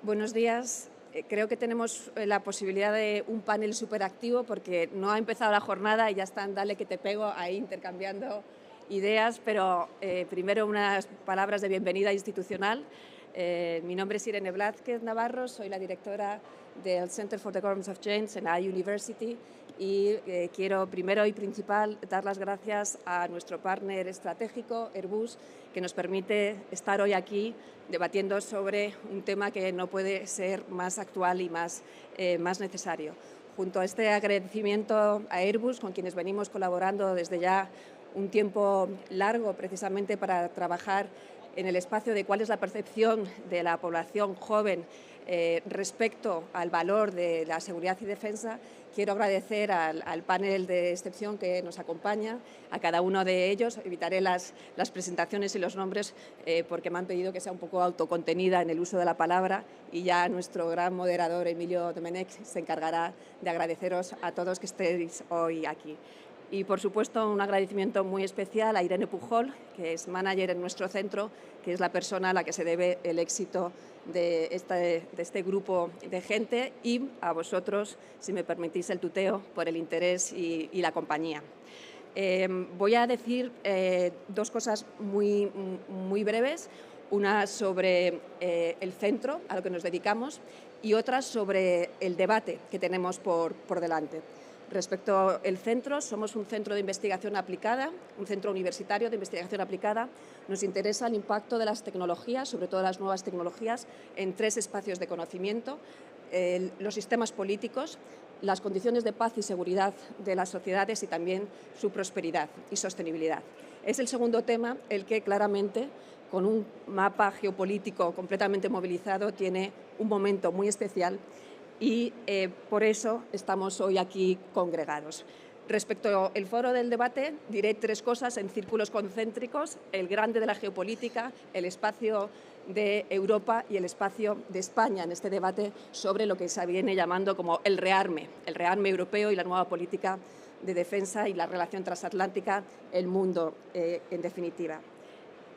Buenos días. Creo que tenemos la posibilidad de un panel súper activo porque no ha empezado la jornada y ya están, dale que te pego, ahí intercambiando ideas, pero primero unas palabras de bienvenida institucional. Mi nombre es Irene Blázquez Navarro, soy la directora del Center for the Governance of Change en la University y quiero primero y principal dar las gracias a nuestro partner estratégico, Airbus, que nos permite estar hoy aquí debatiendo sobre un tema que no puede ser más actual y más necesario. Junto a este agradecimiento a Airbus, con quienes venimos colaborando desde ya un tiempo largo precisamente para trabajar en el espacio de cuál es la percepción de la población joven respecto al valor de la seguridad y defensa, quiero agradecer al panel de excepción que nos acompaña, a cada uno de ellos. Evitaré las presentaciones y los nombres porque me han pedido que sea un poco autocontenida en el uso de la palabra y ya nuestro gran moderador, Emilio Domenech, se encargará de agradeceros a todos que estéis hoy aquí. Y, por supuesto, un agradecimiento muy especial a Irene Pujol, que es manager en nuestro centro, que es la persona a la que se debe el éxito de este grupo de gente, y a vosotros, si me permitís el tuteo, por el interés y la compañía. Voy a decir dos cosas muy breves, una sobre el centro a lo que nos dedicamos y otra sobre el debate que tenemos por delante. Respecto al centro, somos un centro de investigación aplicada, un centro universitario de investigación aplicada. Nos interesa el impacto de las tecnologías, sobre todo las nuevas tecnologías, en tres espacios de conocimiento: los sistemas políticos, las condiciones de paz y seguridad de las sociedades y también su prosperidad y sostenibilidad. Es el segundo tema el que claramente, con un mapa geopolítico completamente movilizado, tiene un momento muy especial y por eso estamos hoy aquí congregados. Respecto al foro del debate, diré tres cosas en círculos concéntricos: el grande de la geopolítica, el espacio de Europa y el espacio de España en este debate sobre lo que se viene llamando como el rearme europeo y la nueva política de defensa y la relación transatlántica, el mundo en definitiva.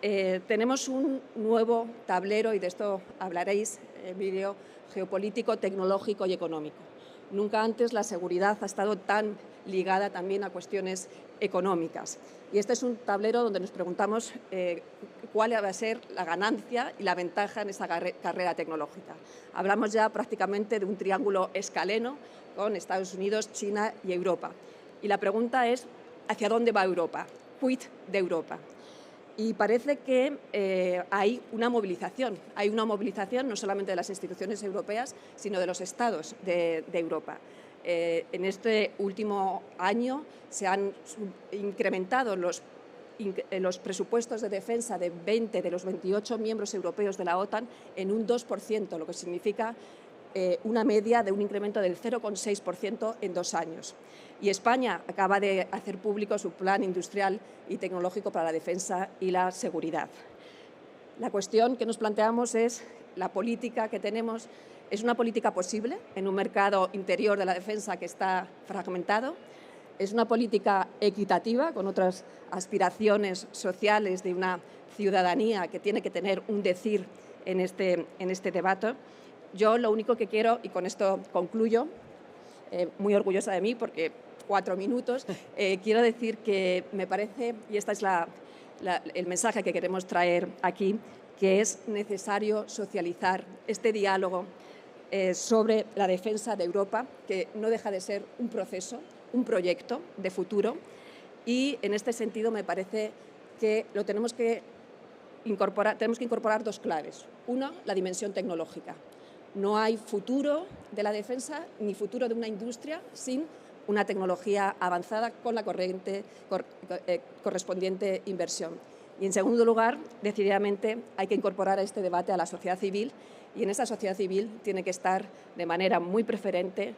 Tenemos un nuevo tablero, y de esto hablaréis, Emilio, geopolítico, tecnológico y económico. Nunca antes la seguridad ha estado tan ligada también a cuestiones económicas. Y este es un tablero donde nos preguntamos cuál va a ser la ganancia y la ventaja en esta carrera tecnológica. Hablamos ya prácticamente de un triángulo escaleno con Estados Unidos, China y Europa. Y la pregunta es, ¿hacia dónde va Europa? ¿Quid de Europa? Y parece que hay una movilización no solamente de las instituciones europeas, sino de los estados de Europa. En este último año se han incrementado los presupuestos de defensa de 20 de los 28 miembros europeos de la OTAN en un 2%, lo que significa una media de un incremento del 0,6% en 2 años. Y España acaba de hacer público su plan industrial y tecnológico para la defensa y la seguridad. La cuestión que nos planteamos es: la política que tenemos es una política posible en un mercado interior de la defensa que está fragmentado. Es una política equitativa con otras aspiraciones sociales de una ciudadanía que tiene que tener un decir en este debate. Yo lo único que quiero, y con esto concluyo, muy orgullosa de mí porque 4 minutos, quiero decir que me parece, y este es el mensaje que queremos traer aquí, que es necesario socializar este diálogo sobre la defensa de Europa, que no deja de ser un proceso, un proyecto de futuro, y en este sentido me parece que tenemos que incorporar dos claves. Una, la dimensión tecnológica. No hay futuro de la defensa ni futuro de una industria sin una tecnología avanzada con la correspondiente inversión. Y, en segundo lugar, decididamente hay que incorporar a este debate a la sociedad civil, y en esa sociedad civil tiene que estar de manera muy preferente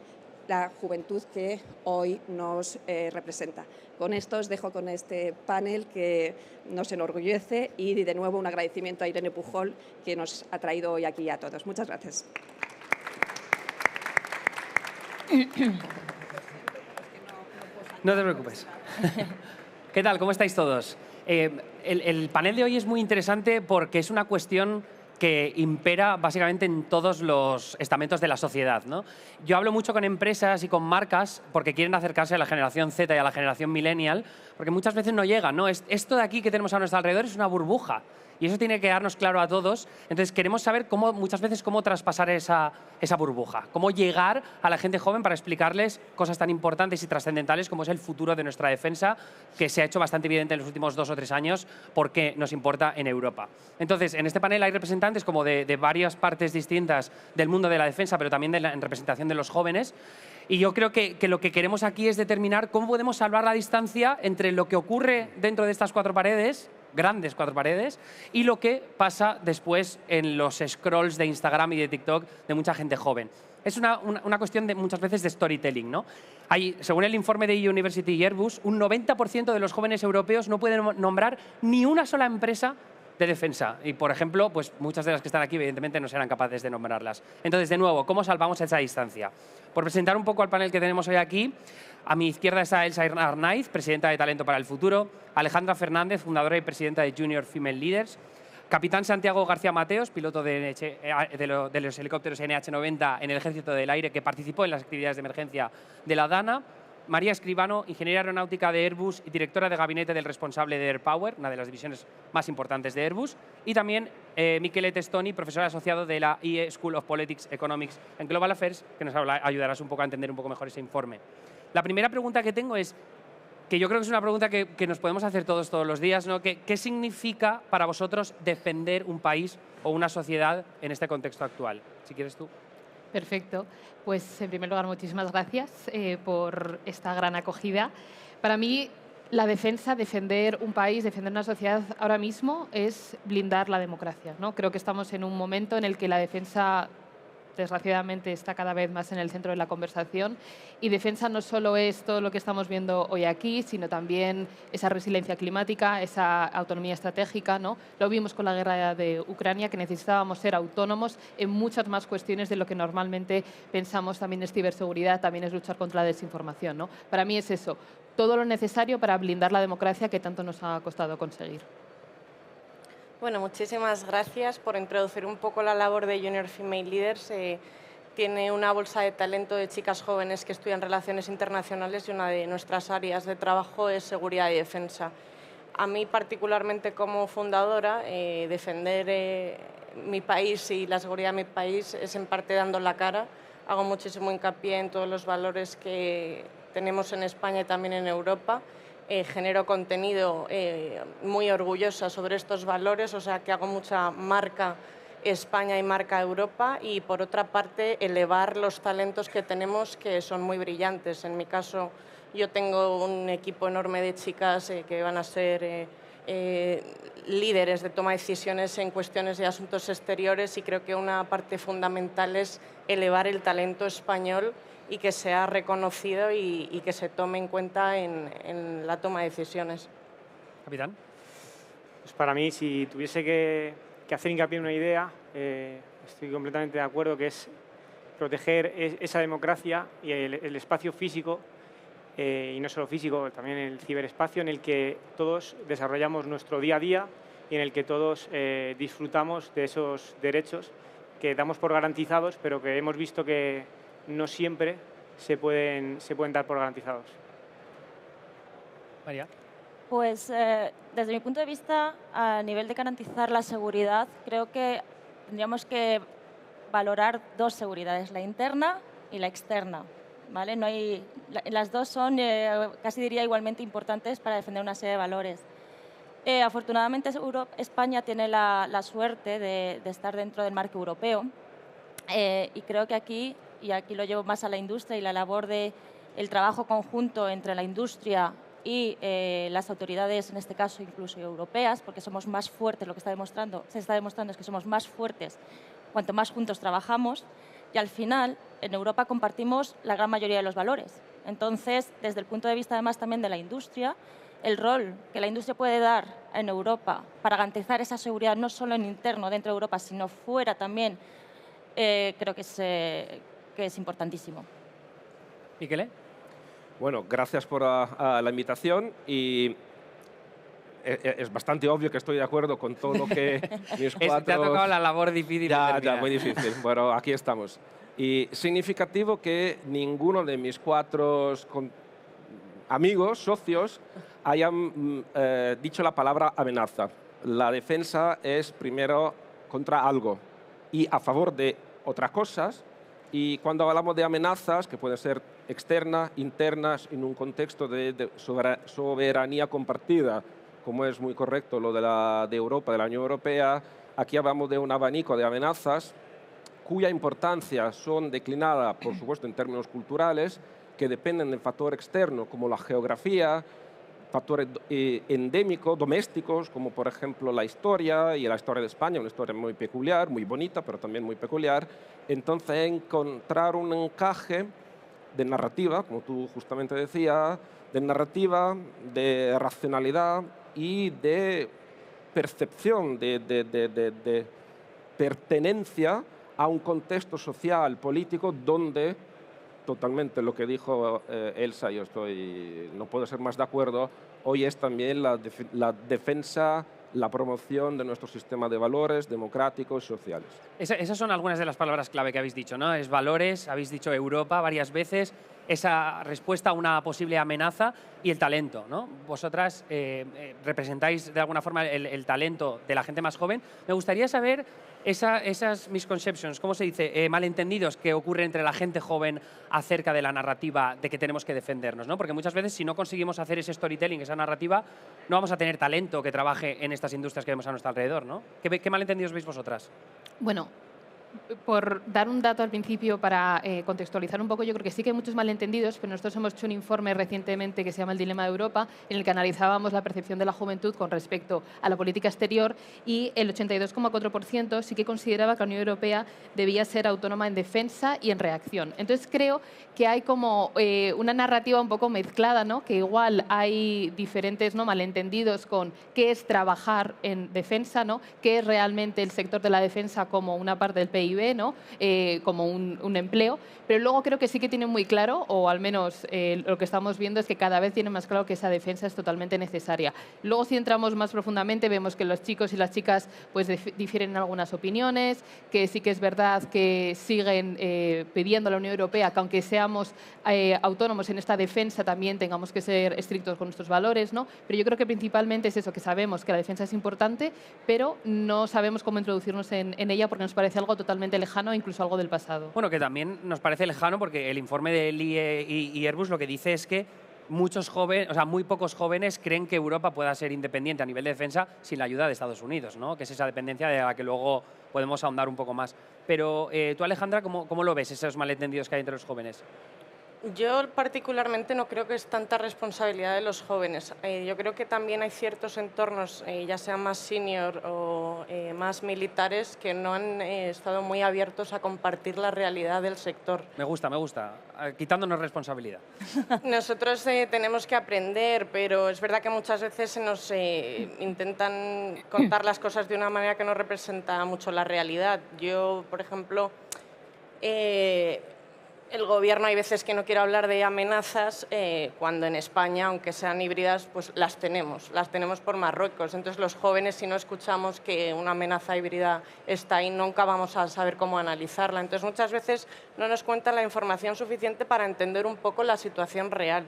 la juventud que hoy nos representa. Con esto os dejo con este panel que nos enorgullece, y de nuevo un agradecimiento a Irene Pujol, que nos ha traído hoy aquí a todos. Muchas gracias. No te preocupes. ¿Qué tal? ¿Cómo estáis todos? El panel de hoy es muy interesante porque es una cuestión que impera básicamente en todos los estamentos de la sociedad, ¿no? Yo hablo mucho con empresas y con marcas porque quieren acercarse a la generación Z y a la generación millennial, porque muchas veces no llegan, ¿no? Esto de aquí que tenemos a nuestro alrededor es una burbuja. Y eso tiene que quedarnos claro a todos. Entonces, queremos saber muchas veces cómo traspasar esa burbuja, cómo llegar a la gente joven para explicarles cosas tan importantes y trascendentales como es el futuro de nuestra defensa, que se ha hecho bastante evidente en los últimos 2 o 3 años porque nos importa en Europa. Entonces, en este panel hay representantes como de varias partes distintas del mundo de la defensa, pero también en representación de los jóvenes. Y yo creo que lo que queremos aquí es determinar cómo podemos salvar la distancia entre lo que ocurre dentro de estas 4 paredes, grandes 4 paredes, y lo que pasa después en los scrolls de Instagram y de TikTok de mucha gente joven. Es una cuestión de muchas veces de storytelling, ¿no? Según el informe de University y Airbus, un 90% de los jóvenes europeos no pueden nombrar ni una sola empresa de defensa. Y, por ejemplo, pues muchas de las que están aquí, evidentemente, no serán capaces de nombrarlas. Entonces, de nuevo, ¿cómo salvamos esa distancia? Por presentar un poco al panel que tenemos hoy aquí, a mi izquierda está Elsa Arnaiz, presidenta de Talento para el Futuro, Alejandra Fernández, fundadora y presidenta de Junior Female Leaders, capitán Santiago García Mateos, piloto de los helicópteros NH90 en el Ejército del Aire, que participó en las actividades de emergencia de la DANA, María Escribano, ingeniera aeronáutica de Airbus y directora de gabinete del responsable de AirPower, una de las divisiones más importantes de Airbus, y también Michele Testoni, profesor asociado de la IE School of Politics, Economics and Global Affairs, que nos ayudarás un poco a entender un poco mejor ese informe. La primera pregunta que tengo es, que yo creo que es una pregunta que nos podemos hacer todos los días, ¿no? ¿Qué significa para vosotros defender un país o una sociedad en este contexto actual? Si quieres tú. Perfecto. Pues, en primer lugar, muchísimas gracias por esta gran acogida. Para mí, la defensa, defender un país, defender una sociedad ahora mismo es blindar la democracia, ¿no? Creo que estamos en un momento en el que la defensa, desgraciadamente, está cada vez más en el centro de la conversación, y defensa no solo es todo lo que estamos viendo hoy aquí, sino también esa resiliencia climática, esa autonomía estratégica, ¿no? Lo vimos con la guerra de Ucrania, que necesitábamos ser autónomos en muchas más cuestiones de lo que normalmente pensamos. También es ciberseguridad, también es luchar contra la desinformación, ¿no? Para mí es eso, todo lo necesario para blindar la democracia que tanto nos ha costado conseguir. Bueno, muchísimas gracias por introducir un poco la labor de Junior Female Leaders. Tiene una bolsa de talento de chicas jóvenes que estudian relaciones internacionales y una de nuestras áreas de trabajo es seguridad y defensa. A mí particularmente como fundadora, defender mi país y la seguridad de mi país es en parte dando la cara. Hago muchísimo hincapié en todos los valores que tenemos en España y también en Europa. Genero contenido muy orgullosa sobre estos valores, o sea que hago mucha marca España y marca Europa, y por otra parte elevar los talentos que tenemos, que son muy brillantes. En mi caso yo tengo un equipo enorme de chicas que van a ser líderes de toma de decisiones en cuestiones de asuntos exteriores, y creo que una parte fundamental es elevar el talento español y que sea reconocido y que se tome en cuenta en la toma de decisiones. Capitán. Pues para mí, si tuviese que hacer hincapié en una idea, estoy completamente de acuerdo, que es proteger esa democracia y el espacio físico, y no solo físico, también el ciberespacio, en el que todos desarrollamos nuestro día a día y en el que todos disfrutamos de esos derechos que damos por garantizados, pero que hemos visto que no siempre se pueden dar por garantizados. María. Pues desde mi punto de vista, a nivel de garantizar la seguridad, creo que tendríamos que valorar 2 seguridades, la interna y la externa, ¿vale? Las dos son, casi diría, igualmente importantes para defender una serie de valores. Afortunadamente, España tiene la suerte de estar dentro del marco europeo, y creo que aquí lo llevo más a la industria y la labor del trabajo conjunto entre la industria y las autoridades, en este caso incluso europeas, porque somos más fuertes, lo que se está demostrando es que somos más fuertes cuanto más juntos trabajamos, y al final en Europa compartimos la gran mayoría de los valores. Entonces, desde el punto de vista además también de la industria, el rol que la industria puede dar en Europa para garantizar esa seguridad no solo en interno, dentro de Europa, sino fuera también, creo que es importantísimo. Michele. Bueno, gracias por la invitación, y es bastante obvio que estoy de acuerdo con todo lo que mis Te ha cuatro... tocado la labor difícil. de Ya, terminar. muy difícil. Bueno, aquí estamos. Y significativo que ninguno de mis cuatro amigos, socios, hayan dicho la palabra amenaza. La defensa es primero contra algo y a favor de otras cosas. Y cuando hablamos de amenazas, que pueden ser externas, internas, en un contexto de soberanía compartida, como es muy correcto lo de Europa, de la Unión Europea, aquí hablamos de un abanico de amenazas cuya importancia son declinadas, por supuesto, en términos culturales, que dependen del factor externo, como la geografía, factores endémicos, domésticos, como por ejemplo la historia, y la historia de España, una historia muy peculiar, muy bonita, pero también muy peculiar. Entonces, encontrar un encaje de narrativa, como tú justamente decías, de narrativa, de racionalidad y de percepción, de pertenencia a un contexto social, político, donde totalmente lo que dijo Elsa, yo no puedo ser más de acuerdo, hoy es también la defensa, la promoción de nuestro sistema de valores democráticos y sociales. Esas son algunas de las palabras clave que habéis dicho, ¿no? Es valores, habéis dicho Europa varias veces, esa respuesta a una posible amenaza y el talento, ¿no? Vosotras representáis de alguna forma el talento de la gente más joven. Me gustaría saber esas misconceptions, ¿cómo se dice? Malentendidos que ocurren entre la gente joven acerca de la narrativa de que tenemos que defendernos, ¿no? Porque muchas veces si no conseguimos hacer ese storytelling, esa narrativa, no vamos a tener talento que trabaje en estas industrias que vemos a nuestro alrededor, ¿no? ¿Qué malentendidos veis vosotras? Bueno, por dar un dato al principio para contextualizar un poco, yo creo que sí que hay muchos malentendidos, pero nosotros hemos hecho un informe recientemente que se llama El Dilema de Europa, en el que analizábamos la percepción de la juventud con respecto a la política exterior, y el 82,4% sí que consideraba que la Unión Europea debía ser autónoma en defensa y en reacción. Entonces creo que hay como una narrativa un poco mezclada, ¿no? Que igual hay diferentes, ¿no?, malentendidos con qué es trabajar en defensa, ¿no?, qué es realmente el sector de la defensa como una parte del PIB, ¿no?, como un empleo, pero luego creo que sí que tienen muy claro, o al menos lo que estamos viendo es que cada vez tienen más claro que esa defensa es totalmente necesaria. Luego, si entramos más profundamente, vemos que los chicos y las chicas pues difieren en algunas opiniones, que sí que es verdad que siguen pidiendo a la Unión Europea que aunque seamos autónomos en esta defensa también tengamos que ser estrictos con nuestros valores, ¿no? Pero yo creo que principalmente es eso, que sabemos que la defensa es importante, pero no sabemos cómo introducirnos en ella porque nos parece algo totalmente lejano, incluso algo del pasado. Bueno, que también nos parece lejano porque el informe del IE y Airbus lo que dice es que muchos jóvenes, o sea, muy pocos jóvenes creen que Europa pueda ser independiente a nivel de defensa sin la ayuda de Estados Unidos, ¿no? Que es esa dependencia de la que luego podemos ahondar un poco más. Pero tú, Alejandra, ¿cómo lo ves, esos malentendidos que hay entre los jóvenes? Yo particularmente no creo que es tanta responsabilidad de los jóvenes. Yo creo que también hay ciertos entornos, ya sean más senior o más militares, que no han estado muy abiertos a compartir la realidad del sector. Me gusta, quitándonos responsabilidad. Nosotros tenemos que aprender, pero es verdad que muchas veces se nos intentan contar las cosas de una manera que no representa mucho la realidad. Yo, por ejemplo, el gobierno hay veces que no quiere hablar de amenazas cuando en España, aunque sean híbridas, pues las tenemos por Marruecos. Entonces los jóvenes, si no escuchamos que una amenaza híbrida está ahí, nunca vamos a saber cómo analizarla. Entonces muchas veces no nos cuentan la información suficiente para entender un poco la situación real.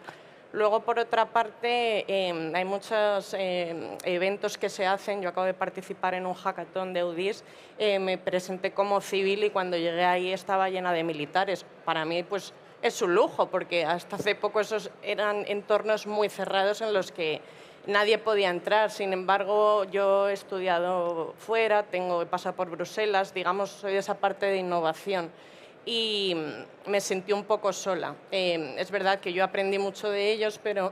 Luego, por otra parte, hay muchos eventos que se hacen. Yo acabo de participar en un hackathon de UDIS. Me presenté como civil y cuando llegué ahí estaba llena de militares. Para mí, pues, es un lujo, porque hasta hace poco esos eran entornos muy cerrados en los que nadie podía entrar. Sin embargo, yo he estudiado fuera, he pasado por Bruselas, digamos, soy de esa parte de innovación. Y me sentí un poco sola. Es verdad que yo aprendí mucho de ellos, pero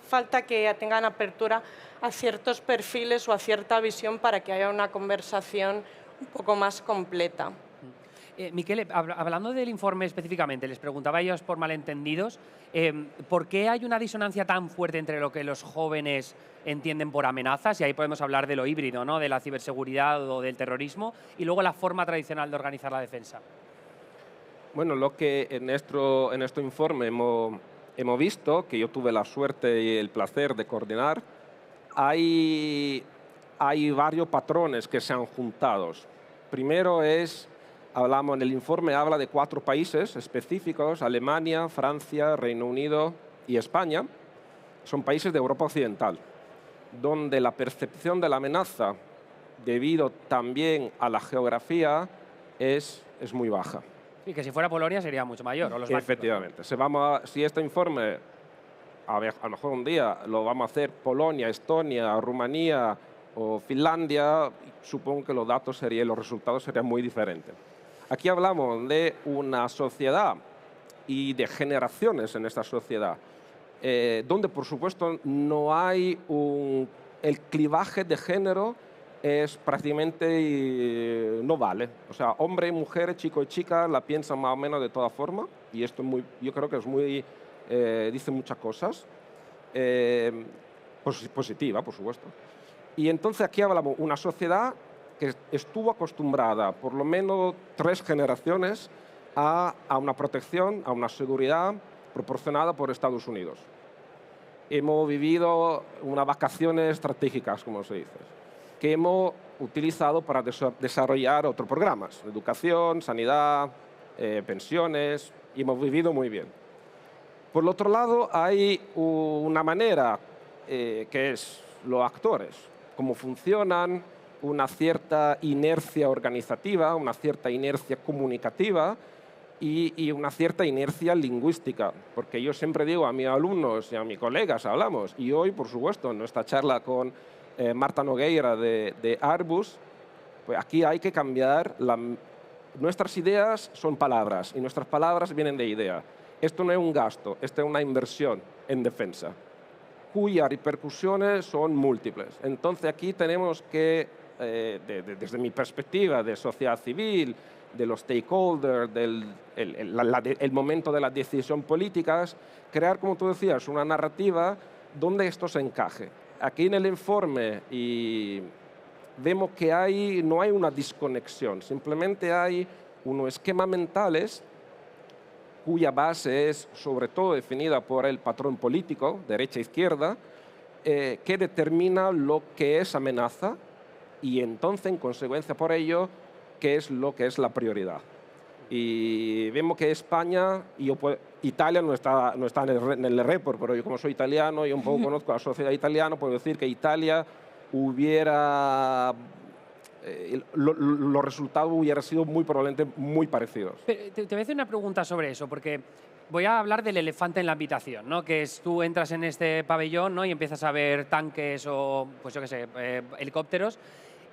falta que tengan apertura a ciertos perfiles o a cierta visión para que haya una conversación un poco más completa. Miquel, hablando del informe específicamente, les preguntaba a ellos por malentendidos, ¿por qué hay una disonancia tan fuerte entre lo que los jóvenes entienden por amenazas? Y ahí podemos hablar de lo híbrido, ¿no?, de la ciberseguridad o del terrorismo, y luego la forma tradicional de organizar la defensa. Bueno, lo que en nuestro informe hemos visto, que yo tuve la suerte y el placer de coordinar, hay varios patrones que se han juntado. Primero hablamos en el informe, habla de 4 países específicos: Alemania, Francia, Reino Unido y España. Son países de Europa Occidental, donde la percepción de la amenaza, debido también a la geografía, es muy baja. Y que si fuera Polonia sería mucho mayor. O los bálticos. Efectivamente. Si este informe, a lo mejor un día lo vamos a hacer Polonia, Estonia, Rumanía o Finlandia, supongo que los resultados serían muy diferentes. Aquí hablamos de una sociedad y de generaciones en esta sociedad, donde por supuesto no hay el clivaje de género es prácticamente no vale. O sea, hombre, mujer, chico y chica la piensan más o menos de todas formas, y esto yo creo que es dice muchas cosas, positiva, por supuesto. Y entonces aquí hablamos de una sociedad que estuvo acostumbrada por lo menos 3 generaciones a una protección, a una seguridad proporcionada por Estados Unidos. Hemos vivido unas vacaciones estratégicas, como se dice, que hemos utilizado para desarrollar otros programas: educación, sanidad, pensiones, y hemos vivido muy bien. Por el otro lado, hay una manera que es los actores, cómo funcionan, una cierta inercia organizativa, una cierta inercia comunicativa y una cierta inercia lingüística. Porque yo siempre digo a mis alumnos y a mis colegas, hablamos, y hoy, por supuesto, en nuestra charla con Marta Nogueira de Airbus, pues aquí hay que cambiar. Nuestras ideas son palabras y nuestras palabras vienen de idea. Esto no es un gasto, esto es una inversión en defensa, cuyas repercusiones son múltiples. Entonces aquí tenemos que, desde mi perspectiva de sociedad civil, de los stakeholders, el momento de las decisiones políticas, crear, como tú decías, una narrativa donde esto se encaje. Aquí en el informe vemos que no hay una desconexión, simplemente hay unos esquemas mentales cuya base es sobre todo definida por el patrón político, derecha-izquierda, que determina lo que es amenaza y entonces, en consecuencia por ello, qué es lo que es la prioridad. Y vemos que España, Italia no está en el report, pero yo como soy italiano y un poco conozco a la sociedad italiana, puedo decir que Italia los resultados hubieran sido muy probablemente muy parecidos. Pero te voy a hacer una pregunta sobre eso, porque voy a hablar del elefante en la habitación, ¿no? Que es, tú entras en este pabellón, ¿no? Y empiezas a ver tanques o, pues yo qué sé, helicópteros,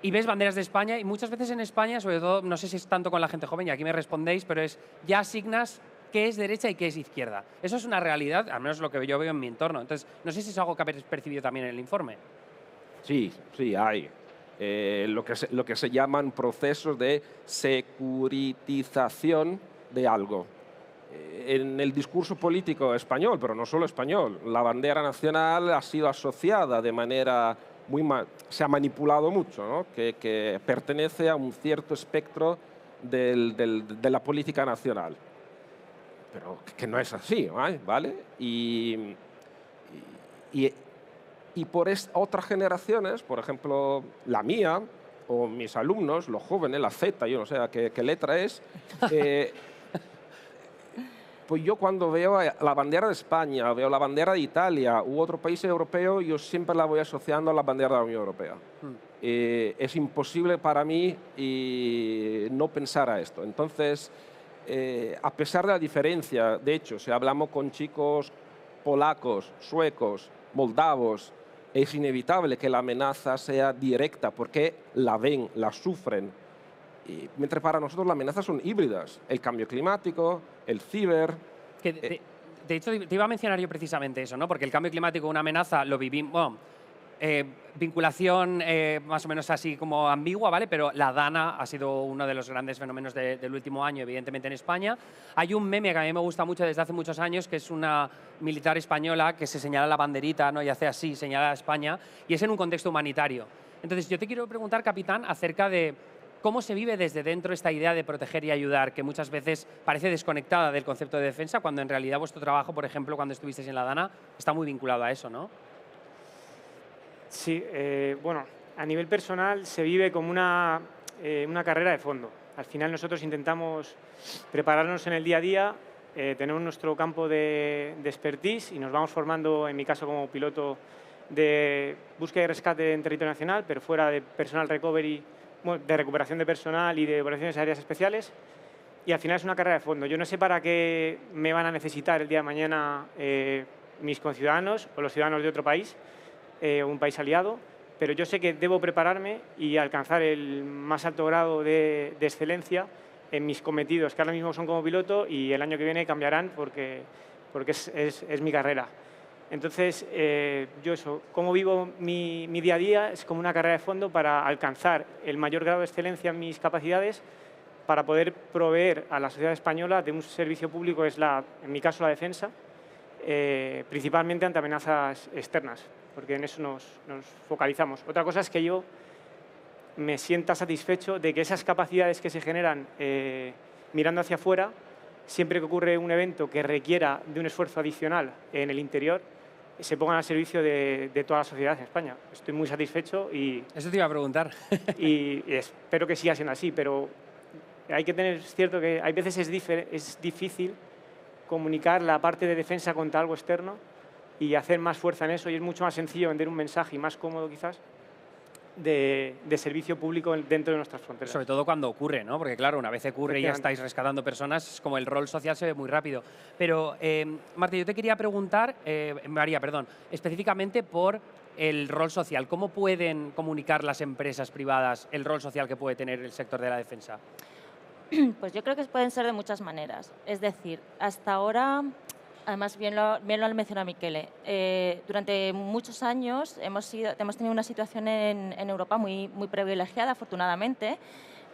y ves banderas de España, y muchas veces en España, sobre todo, no sé si es tanto con la gente joven, y aquí me respondéis, pero ya asignas qué es derecha y qué es izquierda. Eso es una realidad, al menos lo que yo veo en mi entorno. Entonces, no sé si es algo que habéis percibido también en el informe. Sí, hay. Lo que se llaman procesos de securitización de algo. En el discurso político español, pero no solo español, la bandera nacional ha sido asociada de manera se ha manipulado mucho, ¿no? que pertenece a un cierto espectro de la política nacional. Pero que no es así, ¿vale? Y por otras generaciones, por ejemplo, la mía o mis alumnos, los jóvenes, la Z, yo no sé qué letra es, pues yo cuando veo la bandera de España, veo la bandera de Italia u otro país europeo, yo siempre la voy asociando a la bandera de la Unión Europea. Es imposible para mí no pensar a esto. Entonces, a pesar de la diferencia, de hecho, si hablamos con chicos polacos, suecos, moldavos, es inevitable que la amenaza sea directa porque la ven, la sufren. Mientras para nosotros las amenazas son híbridas. El cambio climático, el ciber... De hecho, te iba a mencionar yo precisamente eso, ¿no? Porque el cambio climático, una amenaza, lo vivimos... Bueno, vinculación más o menos así como ambigua, ¿vale? Pero la DANA ha sido uno de los grandes fenómenos del último año, evidentemente en España. Hay un meme que a mí me gusta mucho desde hace muchos años, que es una militar española que se señala la banderita, ¿no? Y hace así, señala a España, y es en un contexto humanitario. Entonces, yo te quiero preguntar, capitán, acerca de cómo se vive desde dentro esta idea de proteger y ayudar, que muchas veces parece desconectada del concepto de defensa, cuando en realidad vuestro trabajo, por ejemplo, cuando estuvisteis en la DANA, está muy vinculado a eso, ¿no? Sí, bueno, a nivel personal se vive como una carrera de fondo. Al final nosotros intentamos prepararnos en el día a día, tenemos nuestro campo de expertise y nos vamos formando, en mi caso como piloto de búsqueda y rescate en territorio nacional, pero fuera de personal recovery, bueno, de recuperación de personal y de operaciones aéreas especiales. Y al final es una carrera de fondo. Yo no sé para qué me van a necesitar el día de mañana mis conciudadanos o los ciudadanos de otro país, un país aliado, pero yo sé que debo prepararme y alcanzar el más alto grado de excelencia en mis cometidos, que ahora mismo son como piloto y el año que viene cambiarán porque es mi carrera. Entonces, yo eso, cómo vivo mi día a día es como una carrera de fondo para alcanzar el mayor grado de excelencia en mis capacidades para poder proveer a la sociedad española de un servicio público, es en mi caso la defensa, principalmente ante amenazas externas, porque en eso nos focalizamos. Otra cosa es que yo me sienta satisfecho de que esas capacidades que se generan mirando hacia afuera, siempre que ocurre un evento que requiera de un esfuerzo adicional en el interior, se pongan al servicio de toda la sociedad en España. Estoy muy satisfecho y... Eso te iba a preguntar. y espero que siga siendo así, pero hay que tener cierto que hay veces es difícil comunicar la parte de defensa contra algo externo y hacer más fuerza en eso, y es mucho más sencillo vender un mensaje y más cómodo quizás de servicio público dentro de nuestras fronteras. Sobre todo cuando ocurre, ¿no? Porque claro, una vez ocurre y ya estáis rescatando personas, es como el rol social se ve muy rápido. Pero, Marta, yo te quería preguntar, María, perdón, específicamente por el rol social. ¿Cómo pueden comunicar las empresas privadas el rol social que puede tener el sector de la defensa? Pues yo creo que pueden ser de muchas maneras. Es decir, hasta ahora, además bien lo ha mencionado Michele, durante muchos años hemos tenido una situación en Europa muy privilegiada, afortunadamente,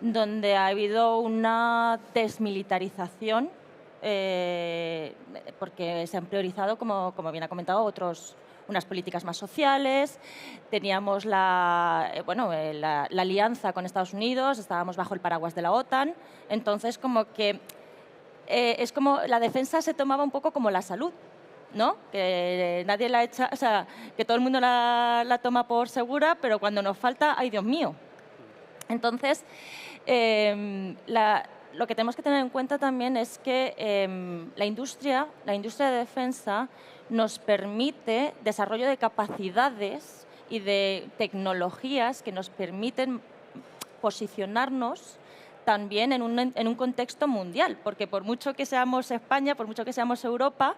donde ha habido una desmilitarización porque se han priorizado, como bien ha comentado, unas políticas más sociales. Teníamos la alianza con Estados Unidos, estábamos bajo el paraguas de la OTAN, entonces como que es como la defensa se tomaba un poco como la salud, ¿no? Que nadie la echa, o sea, que todo el mundo la toma por segura, pero cuando nos falta, ¡ay, Dios mío! Entonces, lo que tenemos que tener en cuenta también es que la industria de defensa nos permite desarrollo de capacidades y de tecnologías que nos permiten posicionarnos también en un contexto mundial, porque por mucho que seamos España, por mucho que seamos Europa,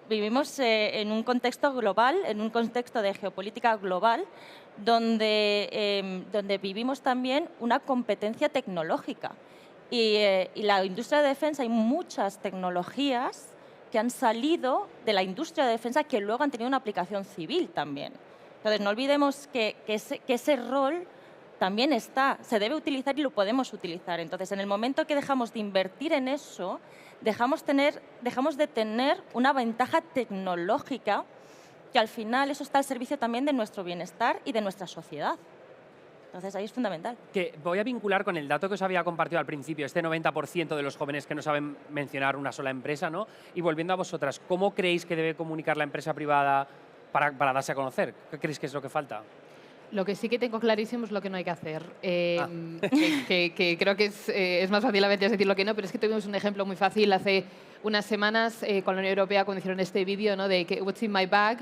vivimos en un contexto global, en un contexto de geopolítica global, donde vivimos también una competencia tecnológica. Y la industria de defensa, hay muchas tecnologías que han salido de la industria de defensa que luego han tenido una aplicación civil también. Entonces, no olvidemos que ese rol también se debe utilizar y lo podemos utilizar. Entonces, en el momento que dejamos de invertir en eso, dejamos de tener una ventaja tecnológica que al final eso está al servicio también de nuestro bienestar y de nuestra sociedad. Entonces, ahí es fundamental. Que voy a vincular con el dato que os había compartido al principio, este 90% de los jóvenes que no saben mencionar una sola empresa, ¿no? Y volviendo a vosotras, ¿cómo creéis que debe comunicar la empresa privada para darse a conocer? ¿Qué creéis que es lo que falta? Lo que sí que tengo clarísimo es lo que no hay que hacer. Que creo que es más fácil a veces decirlo que no, pero es que tuvimos un ejemplo muy fácil hace unas semanas con la Unión Europea cuando hicieron este vídeo, ¿no? De que What's in my bag,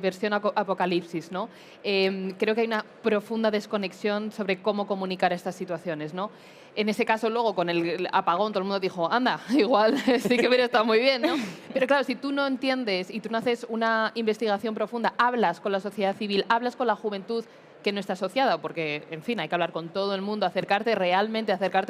versión apocalipsis, ¿no? Creo que hay una profunda desconexión sobre cómo comunicar estas situaciones, ¿no? En ese caso, luego, con el apagón, todo el mundo dijo, anda, igual sí que hubiera estado muy bien, ¿no? Pero claro, si tú no entiendes y tú no haces una investigación profunda, hablas con la sociedad civil, hablas con la juventud que no está asociada, porque, en fin, hay que hablar con todo el mundo, acercarte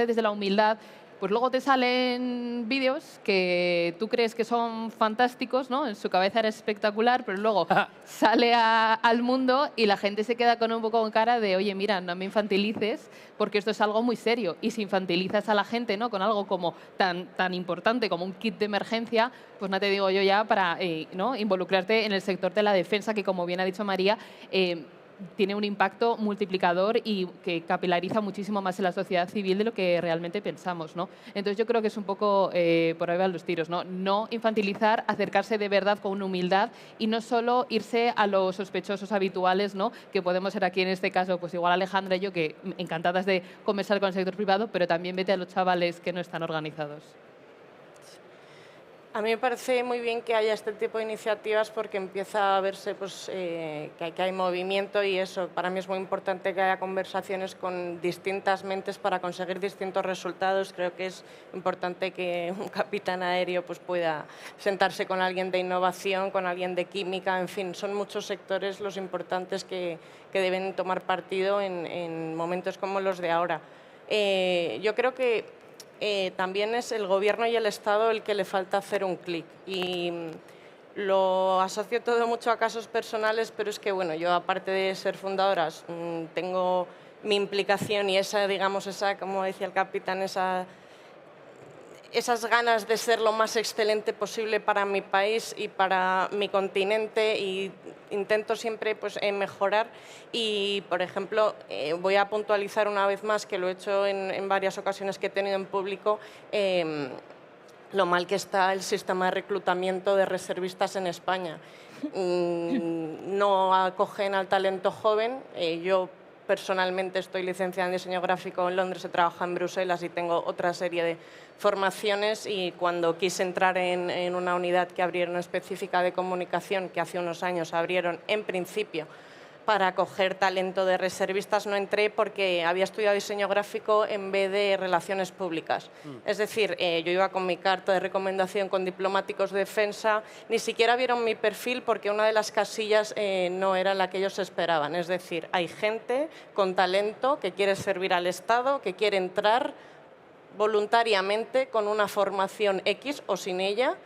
desde la humildad, pues luego te salen vídeos que tú crees que son fantásticos, ¿no? En su cabeza era espectacular, pero luego sale al mundo y la gente se queda con un poco con cara de, oye, mira, no me infantilices porque esto es algo muy serio. Y si infantilizas a la gente, ¿no? Con algo como tan importante como un kit de emergencia, pues no te digo yo ya para ¿no? involucrarte en el sector de la defensa, que como bien ha dicho María, tiene un impacto multiplicador y que capilariza muchísimo más en la sociedad civil de lo que realmente pensamos, ¿no? Entonces yo creo que es un poco por ahí van los tiros, ¿no? No infantilizar, acercarse de verdad con humildad y no solo irse a los sospechosos habituales, ¿no? Que podemos ser aquí en este caso, pues igual Alejandra y yo, que encantadas de conversar con el sector privado, pero también vete a los chavales que no están organizados. A mí me parece muy bien que haya este tipo de iniciativas porque empieza a verse pues, que hay movimiento y eso. Para mí es muy importante que haya conversaciones con distintas mentes para conseguir distintos resultados. Creo que es importante que un capitán aéreo pues, pueda sentarse con alguien de innovación, con alguien de química, en fin, son muchos sectores los importantes que deben tomar partido en momentos como los de ahora. Yo creo que también es el Gobierno y el Estado el que le falta hacer un clic. Y lo asocio todo mucho a casos personales, pero es que, bueno, yo aparte de ser fundadora, tengo mi implicación y esa, digamos, como decía el capitán, esas ganas de ser lo más excelente posible para mi país y para mi continente y intento siempre pues, mejorar y, por ejemplo, voy a puntualizar una vez más, que lo he hecho en varias ocasiones que he tenido en público, lo mal que está el sistema de reclutamiento de reservistas en España. No acogen al talento joven. Yo personalmente estoy licenciada en diseño gráfico en Londres, he trabajado en Bruselas y tengo otra serie de formaciones y cuando quise entrar en una unidad que abrieron específica de comunicación, que hace unos años abrieron en principio para acoger talento de reservistas, no entré porque había estudiado diseño gráfico en vez de relaciones públicas. Es decir, yo iba con mi carta de recomendación con diplomáticos de defensa, ni siquiera vieron mi perfil porque una de las casillas no era la que ellos esperaban. Es decir, hay gente con talento que quiere servir al Estado, que quiere entrar voluntariamente con una formación X o sin ella,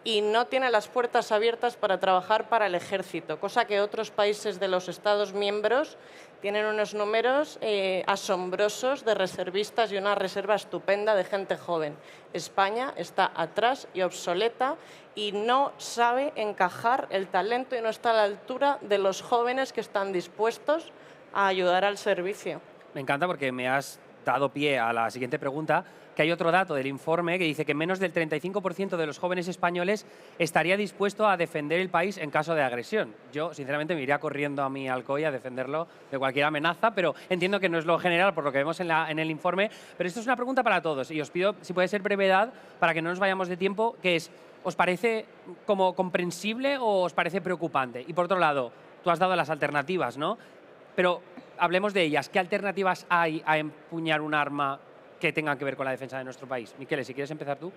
y no tiene las puertas abiertas para trabajar para el ejército, cosa que otros países de los Estados miembros tienen unos números asombrosos de reservistas y una reserva estupenda de gente joven. España está atrás y obsoleta y no sabe encajar el talento y no está a la altura de los jóvenes que están dispuestos a ayudar al servicio. Me encanta porque me has dado pie a la siguiente pregunta, que hay otro dato del informe que dice que menos del 35% de los jóvenes españoles estaría dispuesto a defender el país en caso de agresión. Yo, sinceramente, me iría corriendo a mi Alcoy a defenderlo de cualquier amenaza, pero entiendo que no es lo general por lo que vemos en el informe. Pero esto es una pregunta para todos y os pido, si puede ser brevedad, para que no nos vayamos de tiempo, que es, ¿os parece como comprensible o os parece preocupante? Y por otro lado, tú has dado las alternativas, ¿no? Pero hablemos de ellas. ¿Qué alternativas hay a empuñar un arma que tengan que ver con la defensa de nuestro país? Miquele, si quieres empezar tú.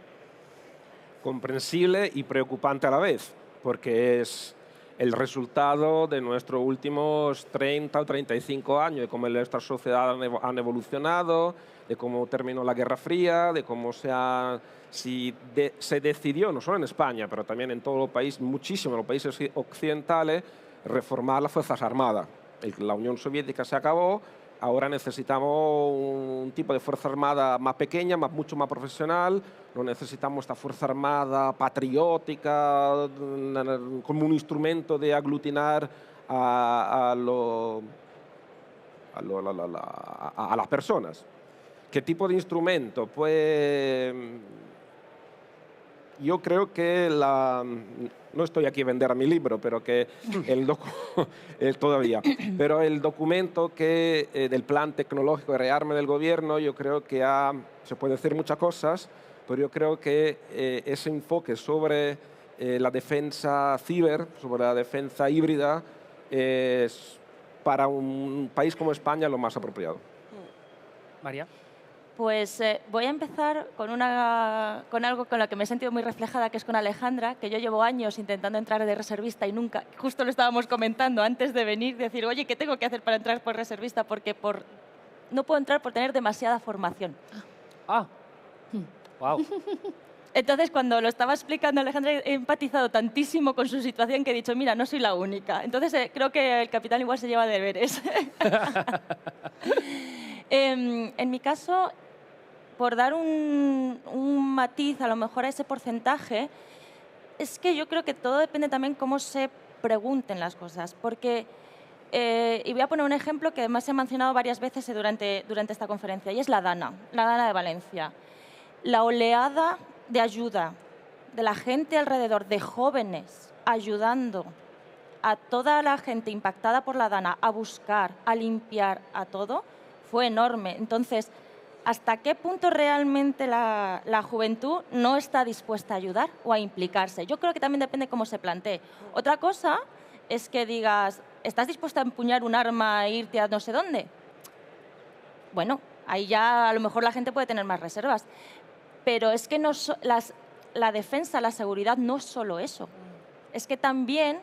Comprensible y preocupante a la vez, porque es el resultado de nuestros últimos 30 o 35 años, de cómo nuestras sociedades han evolucionado, de cómo terminó la Guerra Fría, de cómo se decidió, no solo en España, pero también en todo el país, muchísimo en los países occidentales, reformar las Fuerzas Armadas. La Unión Soviética se acabó. Ahora necesitamos un tipo de Fuerza Armada más pequeña, mucho más profesional. No necesitamos esta Fuerza Armada patriótica como un instrumento de aglutinar a las personas. ¿Qué tipo de instrumento? Pues yo creo que no estoy aquí a vender a mi libro, pero que todavía, pero el documento del plan tecnológico de rearme del gobierno, yo creo que se puede hacer muchas cosas, pero yo creo que ese enfoque sobre la defensa ciber, sobre la defensa híbrida, es para un país como España lo más apropiado. María. Pues voy a empezar con algo con lo que me he sentido muy reflejada, que es con Alejandra, que yo llevo años intentando entrar de reservista y nunca, justo lo estábamos comentando antes de venir, decir, oye, ¿qué tengo que hacer para entrar por reservista? Porque no puedo entrar por tener demasiada formación. Wow. Entonces, cuando lo estaba explicando Alejandra, he empatizado tantísimo con su situación que he dicho, mira, no soy la única. Entonces, creo que el capitán igual se lleva deberes. En mi caso, por dar un matiz a lo mejor a ese porcentaje, es que yo creo que todo depende también cómo se pregunten las cosas, porque Y voy a poner un ejemplo que además he mencionado varias veces durante esta conferencia, y es la Dana de Valencia. La oleada de ayuda de la gente alrededor, de jóvenes, ayudando a toda la gente impactada por la Dana a buscar, a limpiar, a todo, fue enorme. Entonces, ¿hasta qué punto realmente la juventud no está dispuesta a ayudar o a implicarse? Yo creo que también depende de cómo se plantee. Otra cosa es que digas, ¿estás dispuesta a empuñar un arma e irte a no sé dónde? Bueno, ahí ya a lo mejor la gente puede tener más reservas. Pero es que la defensa, la seguridad no es solo eso. Es que también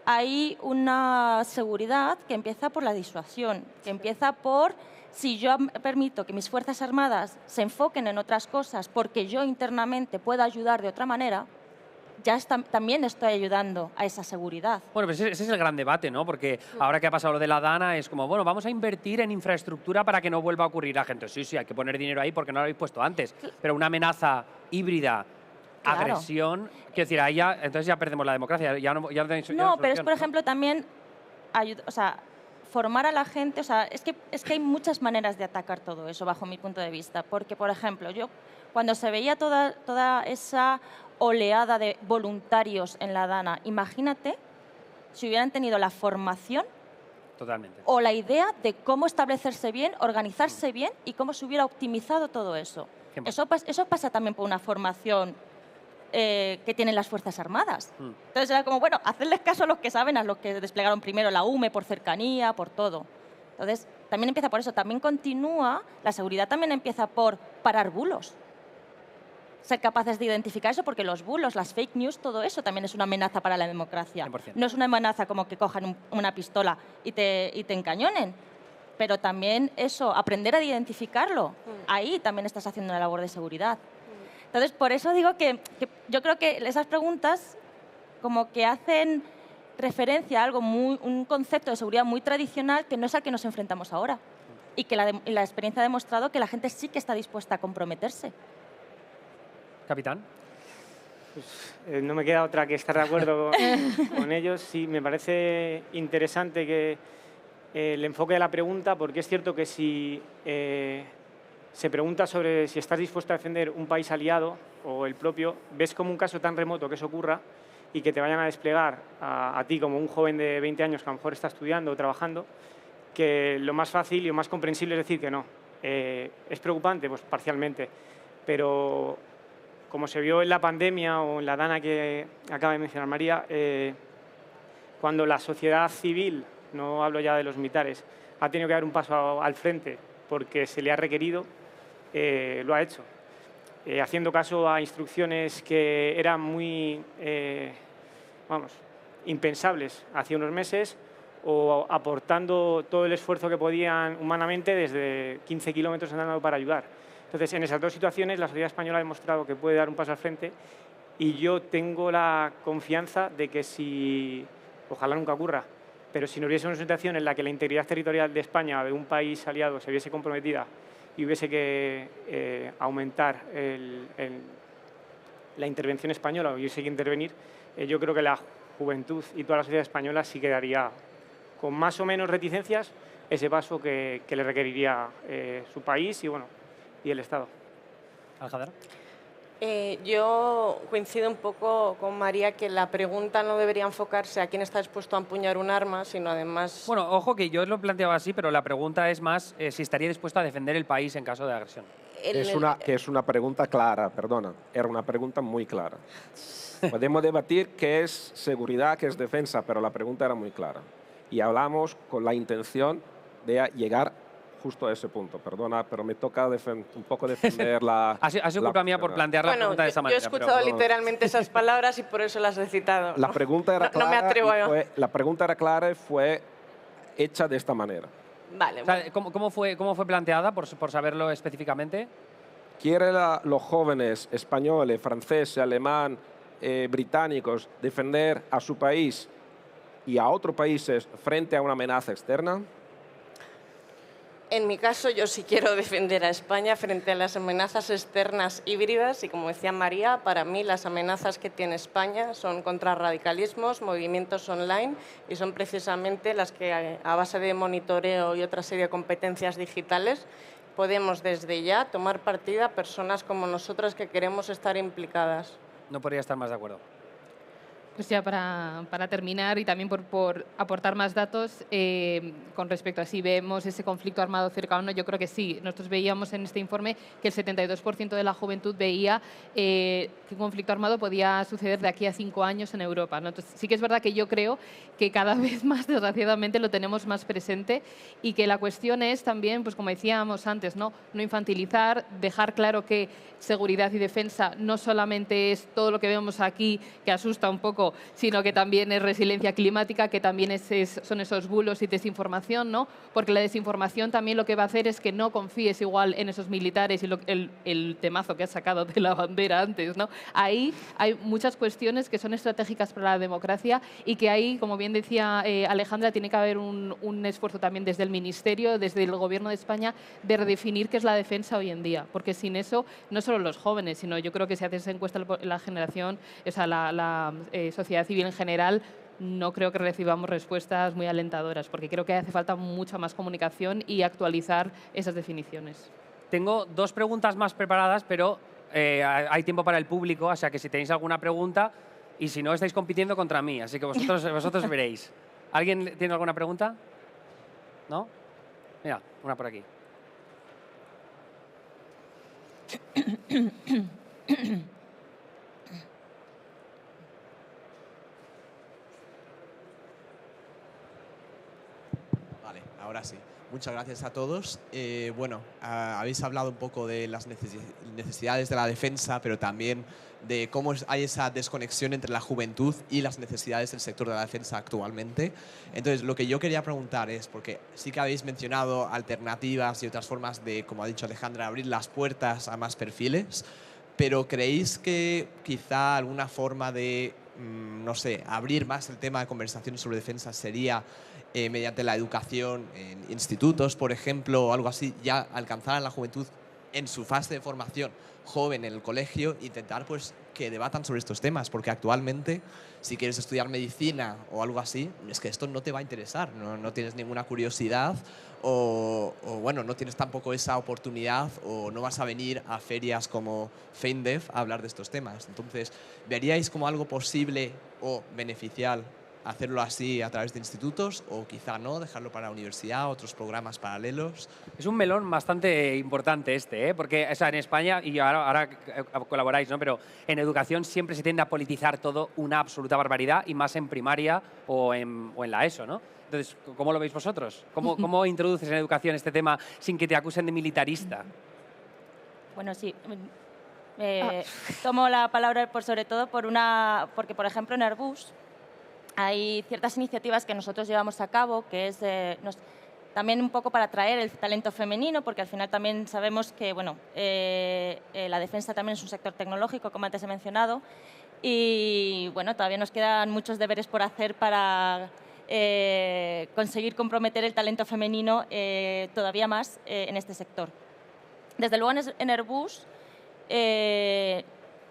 hay una seguridad que empieza por la disuasión, que empieza por si yo permito que mis Fuerzas Armadas se enfoquen en otras cosas porque yo internamente puedo ayudar de otra manera, ya también estoy ayudando a esa seguridad. Bueno, pues ese es el gran debate, ¿no? Porque ahora que ha pasado lo de la Dana es como, bueno, vamos a invertir en infraestructura para que no vuelva a ocurrir a gente. Sí, hay que poner dinero ahí porque no lo habéis puesto antes. Pero una amenaza híbrida, claro, agresión, quiero decir, ahí ya, entonces ya perdemos la democracia. No, pero es, por ejemplo, también formar a la gente, es que hay muchas maneras de atacar todo eso, bajo mi punto de vista. Porque, por ejemplo, cuando se veía toda esa oleada de voluntarios en la Dana, imagínate si hubieran tenido la formación totalmente o la idea de cómo establecerse bien, organizarse bien y cómo se hubiera optimizado todo eso. Eso pasa también por una formación que tienen las Fuerzas Armadas. Entonces era como, bueno, hacerles caso a los que saben, a los que desplegaron primero la UME por cercanía, por todo. Entonces, también empieza por eso. También continúa, la seguridad también empieza por parar bulos. Ser capaces de identificar eso, porque los bulos, las fake news, todo eso también es una amenaza para la democracia. 100%. No es una amenaza como que cojan una pistola y te encañonen, pero también eso, aprender a identificarlo, ahí también estás haciendo una labor de seguridad. Entonces, por eso digo que yo creo que esas preguntas como que hacen referencia a algo un concepto de seguridad muy tradicional que no es al que nos enfrentamos ahora. Y que la experiencia ha demostrado que la gente sí que está dispuesta a comprometerse. Capitán. Pues, no me queda otra que estar de acuerdo con ellos. Sí, me parece interesante que el enfoque de la pregunta, porque es cierto que si se pregunta sobre si estás dispuesto a defender un país aliado o el propio, ves como un caso tan remoto que eso ocurra y que te vayan a desplegar a ti como un joven de 20 años que a lo mejor está estudiando o trabajando, que lo más fácil y lo más comprensible es decir que no. ¿Es preocupante? Pues parcialmente. Pero como se vio en la pandemia o en la Dana que acaba de mencionar María, cuando la sociedad civil, no hablo ya de los militares, ha tenido que dar un paso al frente porque se le ha requerido, lo ha hecho. Haciendo caso a instrucciones que eran muy impensables hace unos meses, o aportando todo el esfuerzo que podían humanamente desde 15 kilómetros andando para ayudar. Entonces, en esas dos situaciones, la sociedad española ha demostrado que puede dar un paso al frente y yo tengo la confianza de que si, ojalá nunca ocurra, pero si no hubiese una situación en la que la integridad territorial de España, de un país aliado, se viese comprometida y hubiese que aumentar la intervención española o hubiese que intervenir, yo creo que la juventud y toda la sociedad española sí quedaría con más o menos reticencias ese paso que le requeriría su país y el Estado. Alejandra. Yo coincido un poco con María que la pregunta no debería enfocarse a quién está dispuesto a empuñar un arma, sino además... Bueno, ojo que yo lo planteaba así, pero la pregunta es más si estaría dispuesto a defender el país en caso de agresión. Es una pregunta clara, perdona, era una pregunta muy clara. Podemos debatir qué es seguridad, qué es defensa, pero la pregunta era muy clara. Y hablamos con la intención de llegar justo a ese punto. Perdona, pero me toca un poco defender la... Ha sido culpa mía por plantear la pregunta de esa manera. Yo he escuchado literalmente esas palabras y por eso las he citado. La pregunta era clara, no me atrevo la pregunta era clara y fue hecha de esta manera. Vale. O sea, ¿cómo fue planteada, por saberlo específicamente? ¿Quieren los jóvenes españoles, franceses, alemán, británicos defender a su país y a otros países frente a una amenaza externa? En mi caso, yo sí quiero defender a España frente a las amenazas externas híbridas y, como decía María, para mí las amenazas que tiene España son contra radicalismos, movimientos online y son precisamente las que, a base de monitoreo y otra serie de competencias digitales, podemos desde ya tomar partida a personas como nosotras que queremos estar implicadas. No podría estar más de acuerdo. Pues ya para terminar y también por aportar más datos, con respecto a si vemos ese conflicto armado cercano, yo creo que sí. Nosotros veíamos en este informe que el 72% de la juventud veía que un conflicto armado podía suceder de aquí a 5 años en Europa, ¿no? Entonces, sí que es verdad que yo creo que cada vez más, desgraciadamente, lo tenemos más presente y que la cuestión es también, pues como decíamos antes, no infantilizar, dejar claro que seguridad y defensa no solamente es todo lo que vemos aquí, que asusta un poco, sino que también es resiliencia climática, que también son esos bulos y desinformación, ¿no? Porque la desinformación también lo que va a hacer es que no confíes igual en esos militares y el temazo que has sacado de la bandera antes, ¿no? Ahí hay muchas cuestiones que son estratégicas para la democracia y que ahí, como bien decía Alejandra, tiene que haber un esfuerzo también desde el Ministerio, desde el Gobierno de España, de redefinir qué es la defensa hoy en día, porque sin eso, no solo los jóvenes, sino yo creo que si haces esa encuesta la generación, la sociedad civil en general, no creo que recibamos respuestas muy alentadoras, porque creo que hace falta mucha más comunicación y actualizar esas definiciones. Tengo 2 preguntas más preparadas, pero hay tiempo para el público, o sea que si tenéis alguna pregunta, y si no, estáis compitiendo contra mí, así que vosotros veréis. ¿Alguien tiene alguna pregunta? ¿No? Mira, una por aquí. Vale, ahora sí. Muchas gracias a todos. Habéis hablado un poco de las necesidades de la defensa, pero también de cómo hay esa desconexión entre la juventud y las necesidades del sector de la defensa actualmente. Entonces, lo que yo quería preguntar es, porque sí que habéis mencionado alternativas y otras formas de, como ha dicho Alejandra, abrir las puertas a más perfiles, pero ¿creéis que quizá alguna forma de, no sé, abrir más el tema de conversaciones sobre defensa sería mediante la educación en institutos, por ejemplo, o algo así, ya alcanzar a la juventud en su fase de formación joven en el colegio, intentar pues que debatan sobre estos temas, porque actualmente si quieres estudiar medicina o algo así, es que esto no te va a interesar, no tienes ninguna curiosidad o bueno, no tienes tampoco esa oportunidad o no vas a venir a ferias como FameDev a hablar de estos temas. Entonces, ¿veríais como algo posible o beneficial hacerlo así a través de institutos o quizá no, dejarlo para la universidad, otros programas paralelos? Es un melón bastante importante porque o sea, en España, y ahora colaboráis, ¿no? Pero en educación siempre se tiende a politizar todo una absoluta barbaridad y más en primaria o en la ESO, ¿no? Entonces, ¿cómo lo veis vosotros? ¿Cómo introduces en educación este tema sin que te acusen de militarista? Bueno, sí. Tomo la palabra sobre todo porque, por ejemplo, en Airbus hay ciertas iniciativas que nosotros llevamos a cabo, que es también un poco para atraer el talento femenino, porque al final también sabemos que la defensa también es un sector tecnológico, como antes he mencionado, y bueno, todavía nos quedan muchos deberes por hacer para conseguir comprometer el talento femenino todavía más en este sector. Desde luego en Airbus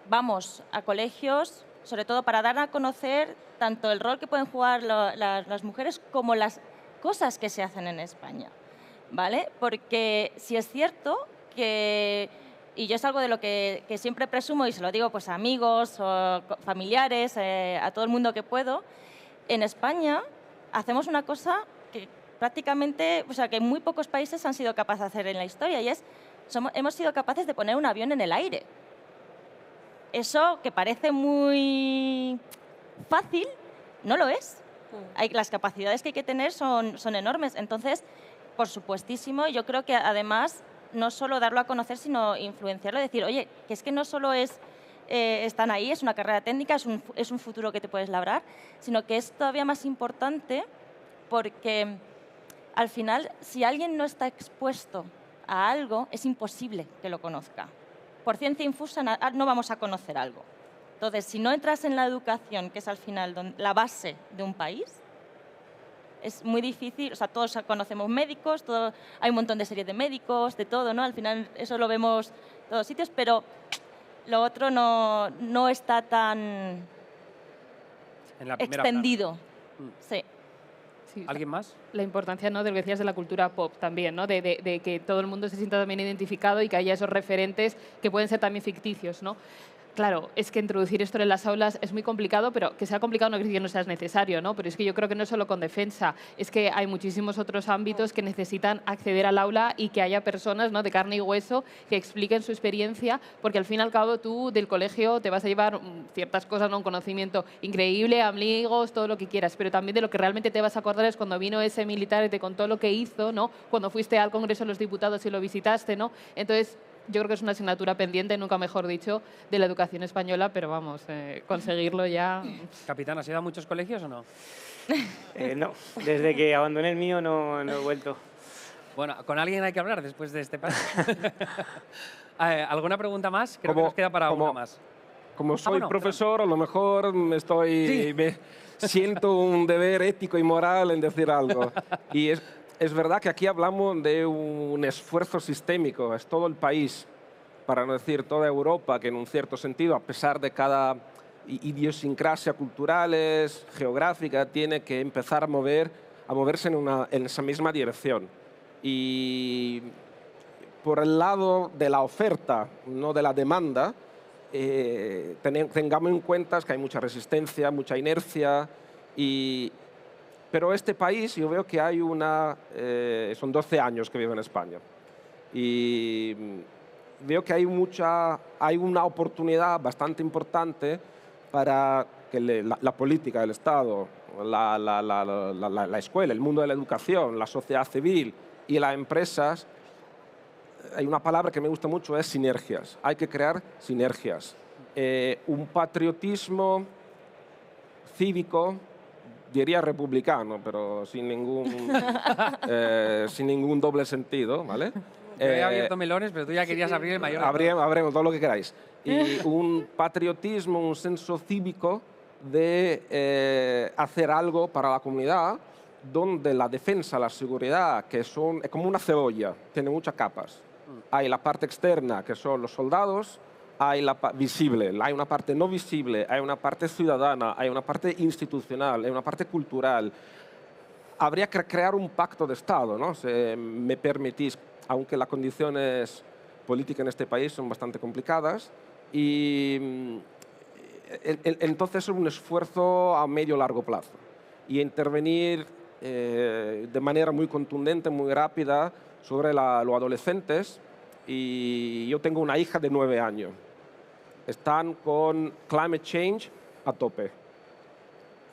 vamos a colegios, sobre todo para dar a conocer tanto el rol que pueden jugar las mujeres como las cosas que se hacen en España, ¿vale? Porque si es cierto que, y yo es algo de lo que siempre presumo y se lo digo pues, a amigos o familiares, a todo el mundo que puedo, en España hacemos una cosa que prácticamente, o sea, que muy pocos países han sido capaces de hacer en la historia y es, hemos sido capaces de poner un avión en el aire. Eso que parece muy fácil, no lo es. Las capacidades que hay que tener son enormes. Entonces, por supuestísimo, yo creo que además no solo darlo a conocer, sino influenciarlo, decir, oye, que es que no solo están ahí, es una carrera técnica, es un futuro que te puedes labrar, sino que es todavía más importante porque al final, si alguien no está expuesto a algo, es imposible que lo conozca. Por ciencia infusa no vamos a conocer algo. Entonces, si no entras en la educación, que es al final la base de un país, es muy difícil, o sea, todos conocemos médicos, hay un montón de series de médicos, de todo, ¿no? Al final eso lo vemos en todos sitios, pero lo otro no está tan En la primera extendido. plana. Sí. Sí, ¿Alguien más? La importancia, ¿no?, de lo que decías de la cultura pop también, ¿no? De que todo el mundo se sienta también identificado y que haya esos referentes que pueden ser también ficticios, ¿no? Claro, es que introducir esto en las aulas es muy complicado, pero que sea complicado no quiere decir que no sea necesario, ¿no? Pero es que yo creo que no es solo con defensa, es que hay muchísimos otros ámbitos que necesitan acceder al aula y que haya personas, ¿no?, de carne y hueso que expliquen su experiencia, porque al fin y al cabo tú del colegio te vas a llevar ciertas cosas, ¿no?, un conocimiento increíble, amigos, todo lo que quieras, pero también de lo que realmente te vas a acordar es cuando vino ese militar y te contó lo que hizo, ¿no?, cuando fuiste al Congreso de los Diputados y lo visitaste, ¿no? Entonces, yo creo que es una asignatura pendiente, nunca mejor dicho, de la educación española, pero vamos, conseguirlo ya... Capitán, ¿has ido a muchos colegios o no? No, desde que abandoné el mío no he vuelto. Bueno, con alguien hay que hablar después de este paso. ¿Alguna pregunta más? Creo que nos queda para una más. Como soy bueno, profesor, a lo mejor Sí. me siento un deber ético y moral en decir algo. Y es verdad que aquí hablamos de un esfuerzo sistémico, es todo el país, para no decir toda Europa, que en un cierto sentido, a pesar de cada idiosincrasia culturales, geográfica, tiene que empezar a moverse en esa misma dirección. Y por el lado de la oferta, no de la demanda, tengamos en cuenta que hay mucha resistencia, mucha inercia, pero este país, yo veo que hay son 12 años que vivo en España, y veo que hay una oportunidad bastante importante para que la política del Estado, la escuela, el mundo de la educación, la sociedad civil y las empresas, hay una palabra que me gusta mucho, es sinergias. Hay que crear sinergias. Un patriotismo cívico, diría republicano, pero sin ningún doble sentido, ¿vale? Yo he abierto melones, pero tú ya querías abrir el mayor. Abriremos todo lo que queráis. Y un patriotismo, un senso cívico de hacer algo para la comunidad, donde la defensa, la seguridad, que es como una cebolla, tiene muchas capas. Hay la parte externa, que son los soldados, hay la visible, hay una parte no visible, hay una parte ciudadana, hay una parte institucional, hay una parte cultural. Habría que crear un pacto de Estado, ¿no? Si me permitís, aunque las condiciones políticas en este país son bastante complicadas, y entonces es un esfuerzo a medio largo plazo. Y intervenir de manera muy contundente, muy rápida sobre los adolescentes. Y yo tengo una hija de 9 años. Están con climate change a tope.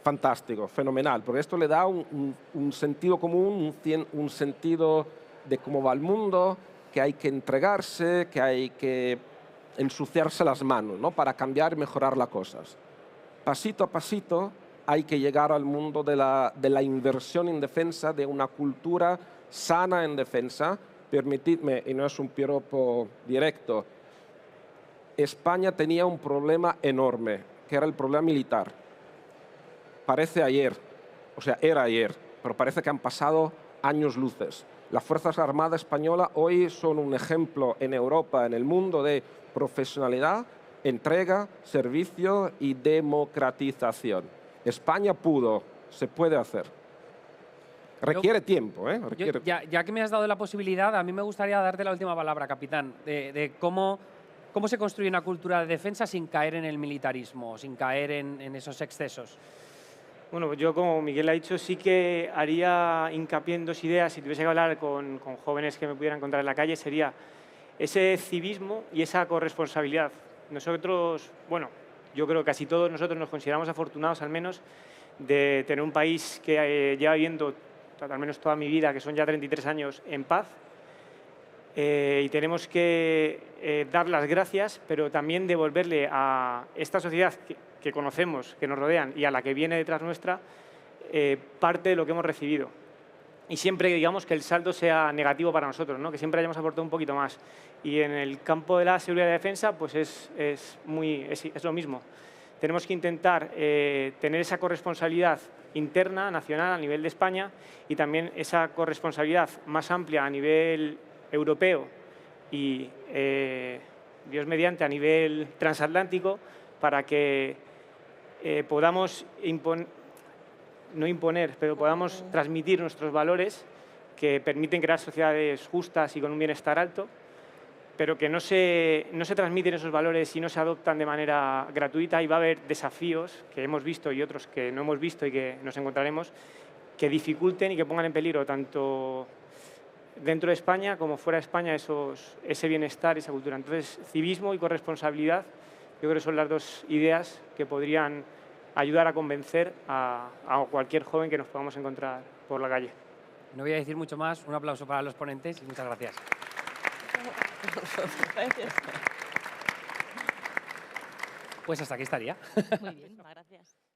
Fantástico, fenomenal, porque esto le da un sentido común, un sentido de cómo va el mundo, que hay que entregarse, que hay que ensuciarse las manos, ¿no?, para cambiar y mejorar las cosas. Pasito a pasito hay que llegar al mundo de la inversión en defensa, de una cultura sana en defensa. Permitidme, y no es un piropo directo, España tenía un problema enorme, que era el problema militar. Parece ayer, o sea, era ayer, pero parece que han pasado años luces. Las Fuerzas Armadas Españolas hoy son un ejemplo en Europa, en el mundo, de profesionalidad, entrega, servicio y democratización. España pudo, se puede hacer. Requiere tiempo, ¿eh? Ya que me has dado la posibilidad, a mí me gustaría darte la última palabra, capitán, de cómo se construye una cultura de defensa sin caer en el militarismo, sin caer en esos excesos. Bueno, yo, como Miguel ha dicho, sí que haría hincapié en 2 ideas. Si tuviese que hablar con jóvenes que me pudieran encontrar en la calle, sería ese civismo y esa corresponsabilidad. Nosotros, bueno, yo creo que casi todos nosotros nos consideramos afortunados, al menos, de tener un país que lleva viviendo, al menos toda mi vida, que son ya 33 años, en paz. Y tenemos que dar las gracias, pero también devolverle a esta sociedad que conocemos, que nos rodean y a la que viene detrás nuestra, parte de lo que hemos recibido. Y siempre, digamos, que el saldo sea negativo para nosotros, ¿no?, que siempre hayamos aportado un poquito más. Y en el campo de la seguridad y defensa, pues es lo mismo. tenemos que intentar tener esa corresponsabilidad interna, nacional, a nivel de España, y también esa corresponsabilidad más amplia a nivel europeo y, Dios mediante, a nivel transatlántico, para que podamos no imponer, pero podamos transmitir nuestros valores que permiten crear sociedades justas y con un bienestar alto, pero que no se transmiten esos valores y no se adoptan de manera gratuita, y va a haber desafíos que hemos visto y otros que no hemos visto y que nos encontraremos, que dificulten y que pongan en peligro tanto dentro de España como fuera de España ese bienestar y esa cultura. Entonces, civismo y corresponsabilidad, yo creo que son las dos ideas que podrían ayudar a convencer a cualquier joven que nos podamos encontrar por la calle. No voy a decir mucho más. Un aplauso para los ponentes y muchas gracias. Gracias. Pues hasta aquí estaría. Muy bien, gracias.